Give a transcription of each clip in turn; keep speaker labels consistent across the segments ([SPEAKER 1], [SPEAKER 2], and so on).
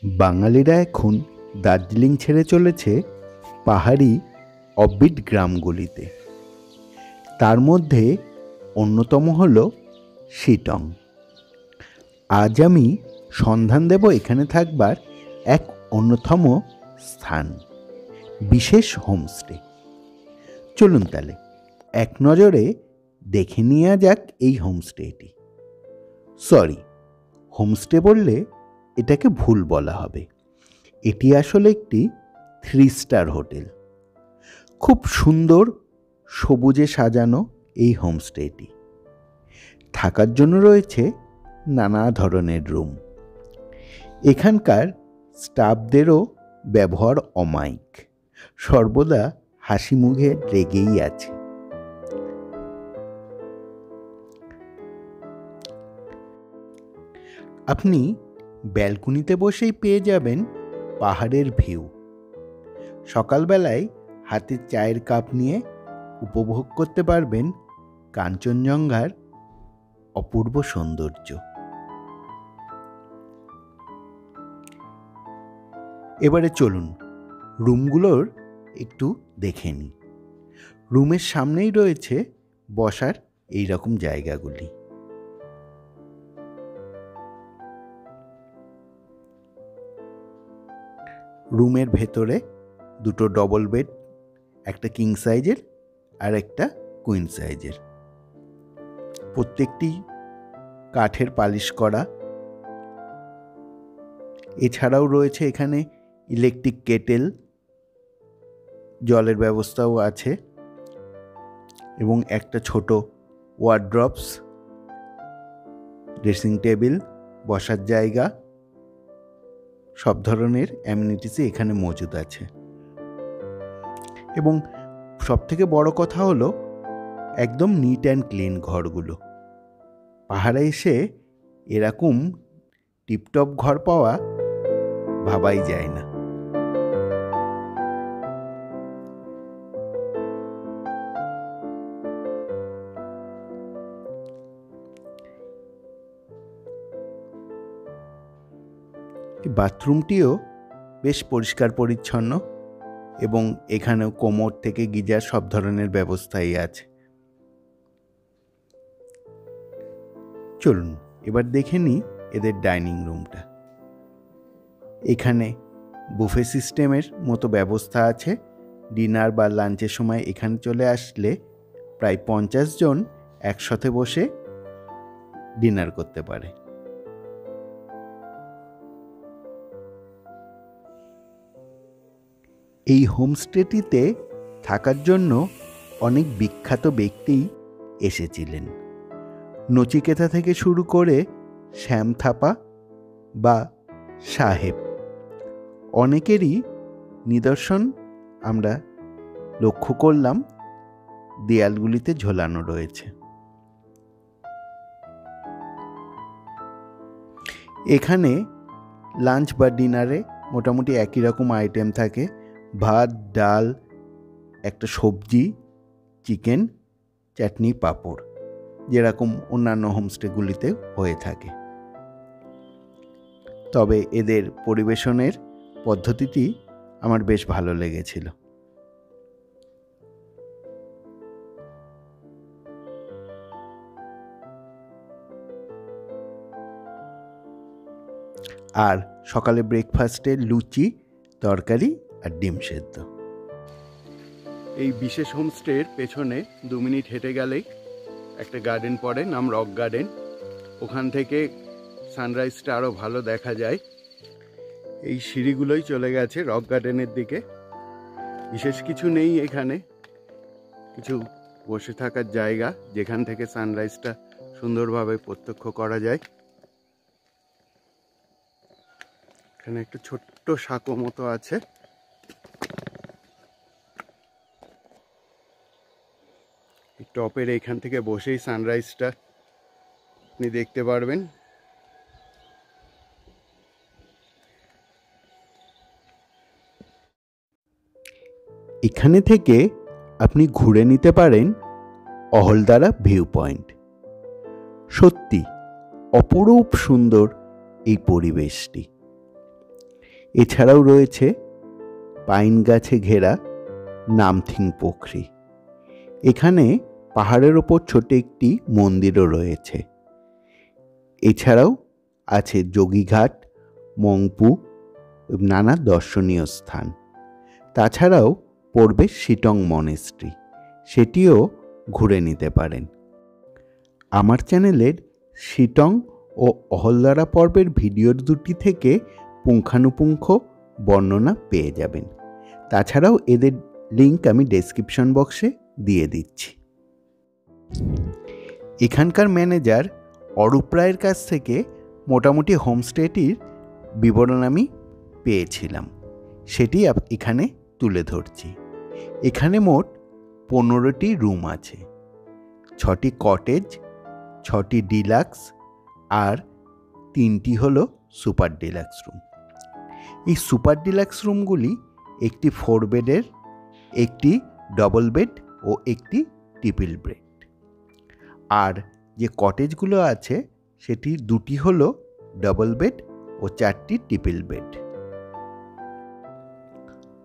[SPEAKER 1] বাঙালিরা এখন দার্জিলিং ছেড়ে চলেছে পাহাড়ি অফবিট গ্রামগুলিতে। তার মধ্যে অন্যতম হল শিটং। আজ আমি সন্ধান দেব এখানে থাকবার এক অন্যতম স্থান, বিশেষ হোমস্টে। চলুন তাহলে এক নজরে দেখে নেওয়া যাক এই হোমস্টেটি। সরি, হোমস্টে বললে এটাকে ভুল বলা হবে। এটি আসলে একটি 3 স্টার হোটেল। খুব সুন্দর সবুজে সাজানো এই হোমস্টেটি। থাকার জন্য রয়েছে নানা ধরনের রুম। এখানকার স্টাফদেরও ব্যবহার অমায়িক, সর্বদা হাসি মুখে লেগেই আছে। আপনি ব্যালকনিতে বসেই পেয়ে যাবেন পাহাড়ের ভিউ। সকালবেলায় হাতে চায়ের কাপ নিয়ে উপভোগ করতে পারবেন কাঞ্চনজঙ্ঘার অপূর্ব সৌন্দর্য। এবারে চলুন রুমগুলোর একটু দেখে নিই। রুমের সামনেই রয়েছে বসার এই রকম জায়গাগুলি। রুমের ভেতরে দুটো ডবল বেড, একটা কিং সাইজের আর একটা কুইন সাইজের। প্রত্যেকটি কাঠের পালিশ করা। এছাড়াও রয়েছে এখানে ইলেকট্রিক কেটেল, জলের ব্যবস্থাও আছে এবং একটা ছোট ওয়ার্ড্রপস, ড্রেসিং টেবিল, বসার জায়গা, সব ধরনের অ্যামিনিটিসই এখানে মজুদ আছে। এবং সবথেকে বড় কথা হলো একদম নিট অ্যান্ড ক্লিন ঘরগুলো। পাহাড়ে এসে এরকম টিপটপ ঘর পাওয়া ভাবাই যায় না। বাথরুমটিও বেশ পরিষ্কার পরিচ্ছন্ন এবং এখানেও কোমর থেকে গিজার সব ধরনের ব্যবস্থাই আছে। চলুন এবার দেখে নিই এদের ডাইনিং রুমটা। এখানে বুফে সিস্টেমের মতো ব্যবস্থা আছে। ডিনার বা লাঞ্চের সময় এখানে চলে আসলে প্রায় 50 জন একসাথে বসে ডিনার করতে পারে। এই হোমস্টেটিতে থাকার জন্য অনেক বিখ্যাত ব্যক্তি এসেছিলেন। নচিকেতা থেকে শুরু করে শ্যাম থাপা বা সাহেব, অনেকেরই নিদর্শন আমরা লক্ষ্য করলাম দেয়ালগুলিতে ঝোলানো রয়েছে। এখানে লাঞ্চ বা ডিনারে মোটামুটি একই রকম আইটেম থাকে। ভাত, ডাল, একটা সবজি, চিকেন, চাটনি, পাঁপড়, যেরকম অন্যান্য হোমস্টেগুলিতে হয়ে থাকে। তবে এদের পরিবেশনের পদ্ধতিটি আমার বেশ ভালো লেগেছিল। আর সকালে ব্রেকফাস্টে লুচি, তরকারি আর ডিম সেদ্ধ। এই বিশেষ হোমস্টের পেছনে 2 মিনিট হেঁটে গেলেই একটা গার্ডেন পড়ে, নাম রক গার্ডেন। ওখান থেকে সানরাইজটা আরও ভালো দেখা যায়। এই সিঁড়িগুলোই চলে গেছে রক গার্ডেনের দিকে। বিশেষ কিছু নেই এখানে, কিছু বসে থাকার জায়গা যেখান থেকে সানরাইজটা সুন্দরভাবে প্রত্যক্ষ করা যায়। এখানে একটা ছোট্ট সাঁকো মতো আছে। টপের এখান থেকে বসেই সানরাইজটা আপনি দেখতে পারবেন। এখানে থেকে আপনি ঘুরে নিতে পারেন অহলদারা ভিউ পয়েন্ট। সত্যি অপরূপ সুন্দর এই পরিবেশটি। এছাড়াও রয়েছে পাইন গাছে ঘেরা নামথিং পোখরি। এখানে পাহাড়ের ওপর ছোট একটি মন্দিরও রয়েছে। এছাড়াও আছে যোগীঘাট, মংপু, নানা দর্শনীয় স্থান। তাছাড়াও পড়বে শিটং মনেস্ট্রি, সেটিও ঘুরে নিতে পারেন। আমার চ্যানেলের শিটং ও অহলদারা পর্বের ভিডিও দুটি থেকে পুঙ্খানুপুঙ্খ বর্ণনা পেয়ে যাবেন। তাছাড়াও এদের লিঙ্ক আমি ডেসক্রিপশন বক্সে দিয়ে দিচ্ছি। এখানকার ম্যানেজার অরূপ রায়ের কাছ থেকে মোটামুটি হোমস্টেটির বিবরণ আমি পেয়েছিলাম, সেটি এখানে তুলে ধরছি। এখানে মোট 15টি রুম আছে, 6টি কটেজ, 6টি ডিলাক্স আর 3টি হলো সুপার ডিলাক্স রুম। এই সুপার ডিলাক্স রুমগুলি একটি 4 বেডের, একটি ডবল বেড ও একটি ট্রিপল বেড। আর যে কটেজগুলো আছে সেটি 2টি হলো ডবল বেড ও 4টি ট্রিপল বেড।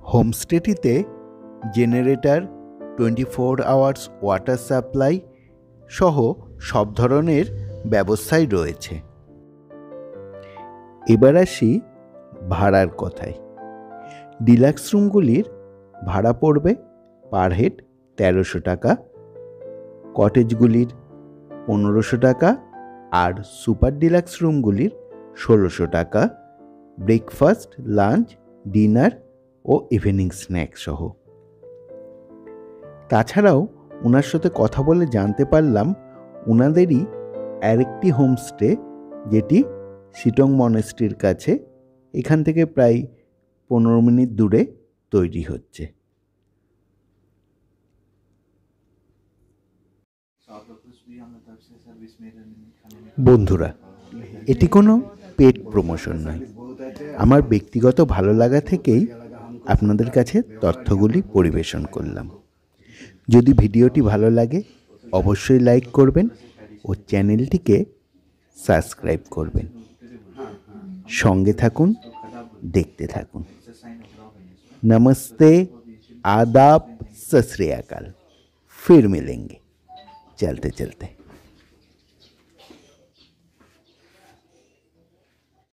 [SPEAKER 1] হোমস্টেটিতে জেনারেটর, 24 আওয়ার্স ওয়াটার সাপ্লাই সহ সব ধরনের ব্যবস্থাই রয়েছে। এবার আসি ভাড়ার কথায়। ডিলাক্স রুমগুলির ভাড়া পড়বে পার হেড 1300 টাকা, কটেজগুলির 1500 টাকা আর সুপার ডিলাক্স রুমগুলির 1600 টাকা, ব্রেকফাস্ট, লাঞ্চ, ডিনার ও ইভিনিং স্ন্যাক্স সহ। তাছাড়াও ওনার সাথে কথা বলে জানতে পারলাম ওনাদেরই আরেকটি হোমস্টে, যেটি শিটং মনেস্ট্রির কাছে, এখান থেকে প্রায় 15 মিনিট দূরে তৈরি হচ্ছে। বন্ধুরা, এটি কোনো পেড প্রমোশন নয়, আমার ব্যক্তিগত ভালো লাগা থেকেই আপনাদের কাছে তথ্যগুলি পরিবেশন করলাম। যদি ভিডিওটি ভালো লাগে অবশ্যই লাইক করবেন ও চ্যানেলটিকে সাবস্ক্রাইব করবেন। সঙ্গে থাকুন, দেখতে থাকুন। नमस्ते, आदाब, सत श्री अकाल। फिर मिलेंगे चलते चलते।